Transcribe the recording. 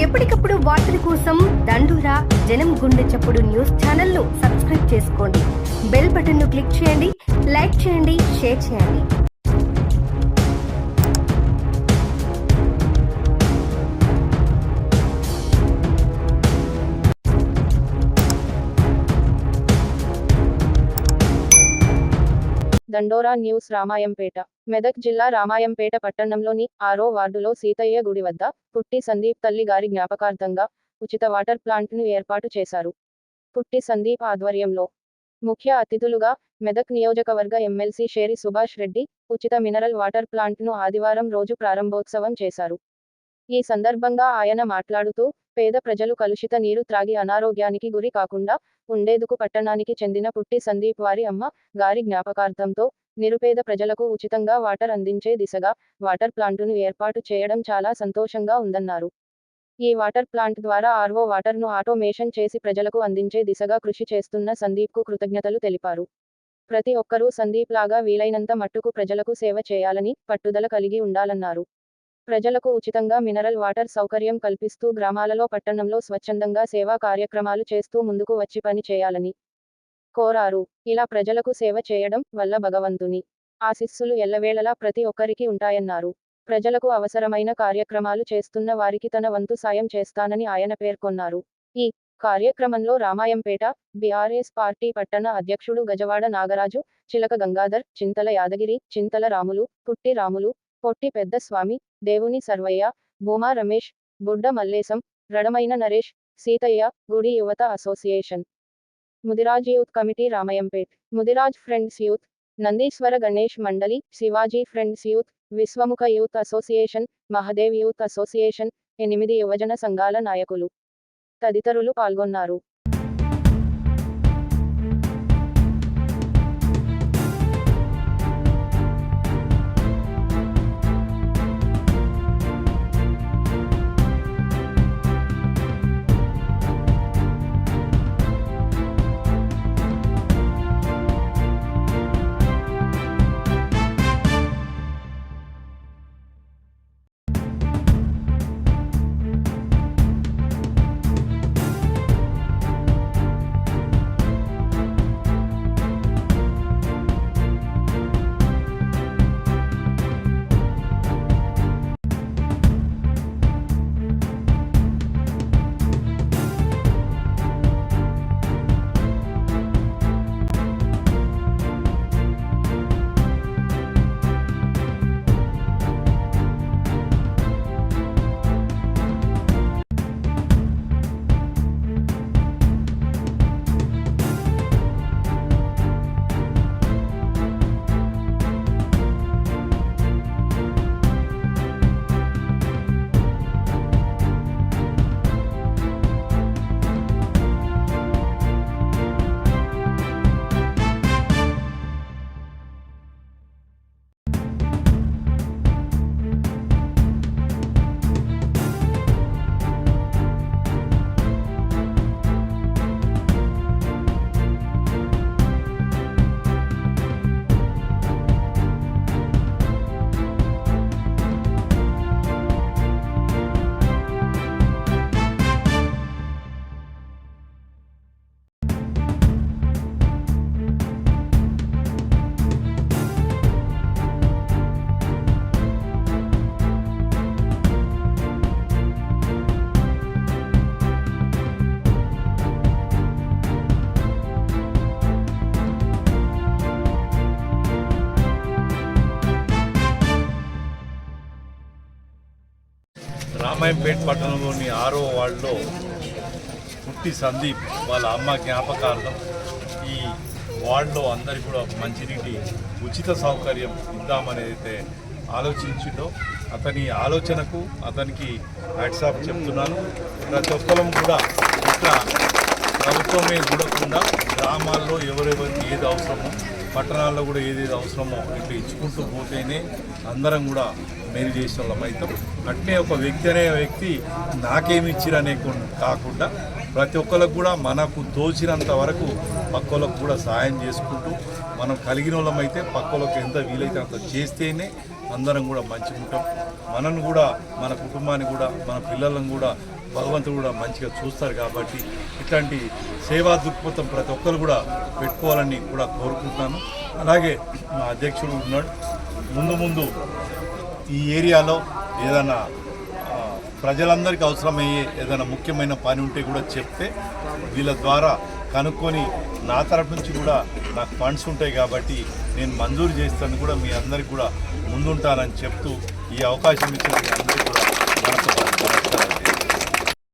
ఎప్పటికప్పుడు వార్తల కోసం దండూరా జనం గుండె చప్పుడు న్యూస్ ఛానల్ను సబ్స్క్రైబ్ చేసుకోండి. బెల్ బటన్ను క్లిక్ చేయండి, లైక్ చేయండి, షేర్ చేయండి. దండోరా న్యూస్ రామాయంపేట. మెదక్ జిల్లా రామాయంపేట పట్టణంలోని 6వ వార్డులో సీతయ్య గుడి వద్ద పుట్టి సందీప్ తల్లి గారి జ్ఞాపకార్థంగా ఉచిత వాటర్ ప్లాంట్ను ఏర్పాటు చేశారు. పుట్టి సందీప్ ఆధ్వర్యంలో ముఖ్య అతిథులుగా మెదక్ నియోజకవర్గ ఎమ్మెల్సీ షేరి సుభాష్ రెడ్డి ఉచిత మినరల్ వాటర్ ప్లాంట్ను ఆదివారం రోజు ప్రారంభోత్సవం చేశారు. ఈ సందర్భంగా ఆయన మాట్లాడుతూ, పేద ప్రజలు కలుషిత నీరు త్రాగి అనారోగ్యానికి గురి కాకుండా ఉండేందుకు పట్టణానికి చెందిన పుట్టి సందీప్ వారి అమ్మ గారి జ్ఞాపకార్థంతో నిరుపేద ప్రజలకు ఉచితంగా వాటర్ అందించే దిశగా వాటర్ ప్లాంటును ఏర్పాటు చేయడం చాలా సంతోషంగా ఉందన్నారు. ఈ వాటర్ ప్లాంట్ ద్వారా ఆర్వో వాటర్ను ఆటోమేషన్ చేసి ప్రజలకు అందించే దిశగా కృషి చేస్తున్న సందీప్కు కృతజ్ఞతలు తెలిపారు. ప్రతి ఒక్కరూ సందీప్ లాగా వీలైనంత మట్టుకు ప్రజలకు సేవ చేయాలని పట్టుదల కలిగి ఉండాలన్నారు. ప్రజలకు ఉచితంగా మినరల్ వాటర్ సౌకర్యం కల్పిస్తూ గ్రామాలలో పట్టణంలో స్వచ్ఛందంగా సేవా కార్యక్రమాలు చేస్తూ ముందుకు వచ్చి పని చేయాలని కోరారు. ఇలా ప్రజలకు సేవ చేయడం వల్ల భగవంతుని ఆశీస్సులు ఎల్లవేళలా ప్రతి ఒక్కరికి ఉంటాయన్నారు. ప్రజలకు అవసరమైన కార్యక్రమాలు చేస్తున్న వారికి తన వంతు సాయం చేస్తానని ఆయన పేర్కొన్నారు. ఈ కార్యక్రమంలో రామాయంపేట బీఆర్ఎస్ పార్టీ పట్టణ అధ్యక్షుడు గజవాడ నాగరాజు, చిలక గంగాధర్, చింతల యాదగిరి, చింతల రాములు, పుట్టి రాములు, పొట్టి పెద్ద స్వామి, దేవుని సర్వయ్య, భూమా రమేష్, బుడ్డ మల్లేశం, రడమైన నరేష్, సీతయ్య, గుడి యువత association, Mudiraj youth committee Ramayampet, Mudiraj friends youth, Nandeeshwara Ganesh మండలి, Shivaji friends youth, Vishwamukha youth association, Mahadev youth association, 8 యువజన సంఘాల నాయకులు తదితరులు పాల్గొన్నారు. రామాయంపేట పట్టణంలోని 6వ వార్డులో పుట్టి సందీప్ వాళ్ళ అమ్మ జ్ఞాపకార్థం ఈ వార్డులో అందరికీ కూడా మంచినీటి ఉచిత సౌకర్యం ఇద్దామనేదైతే ఆలోచించిండో అతని ఆలోచనకు అతనికి హ్యాట్సాప్ చెప్తున్నాను. ప్రతి ఒక్కరం కూడా ఇట్లా ప్రభుత్వమే చూడకుండా గ్రామాల్లో ఎవరెవరికి ఏది అవసరమో, పట్టణాల్లో కూడా ఏదేది అవసరమో ఇట్లా ఇచ్చుకుంటూ పోతేనే అందరం కూడా మేలు చేసిన వాళ్ళం అవుతాం. అట్నే ఒక వ్యక్తి అనే వ్యక్తి నాకేమి ఇచ్చిరనే కాకుండా ప్రతి ఒక్కరికి కూడా మనకు తోచినంత వరకు పక్కలకు కూడా సాయం చేసుకుంటూ మనం కలిగిన వాళ్ళమైతే పక్కలకు ఎంత వీలైతే అంత చేస్తేనే అందరం కూడా మంచిగా ఉంటాం. మనను కూడా మన కుటుంబాన్ని కూడా మన పిల్లలను కూడా భగవంతుడు కూడా మంచిగా చూస్తారు. కాబట్టి ఇట్లాంటి సేవా దృక్పథం ప్రతి ఒక్కరు కూడా పెట్టుకోవాలని కూడా కోరుకుంటున్నాను. అలాగే మా అధ్యక్షుడు ఉన్నాడు, ముందు ఈ ఏరియాలో ఏదైనా ప్రజలందరికీ అవసరమయ్యే ఏదైనా ముఖ్యమైన పని ఉంటే కూడా చెప్తే వీళ్ళ ద్వారా కనుక్కొని నా తరఫు నుంచి కూడా నాకు ఫండ్స్ ఉంటాయి కాబట్టి నేను మంజూరు చేస్తాను కూడా మీ అందరికీ కూడా ముందుంటానని చెప్తూ ఈ అవకాశం ఇచ్చిన మీ అందరికీ కూడా మనసు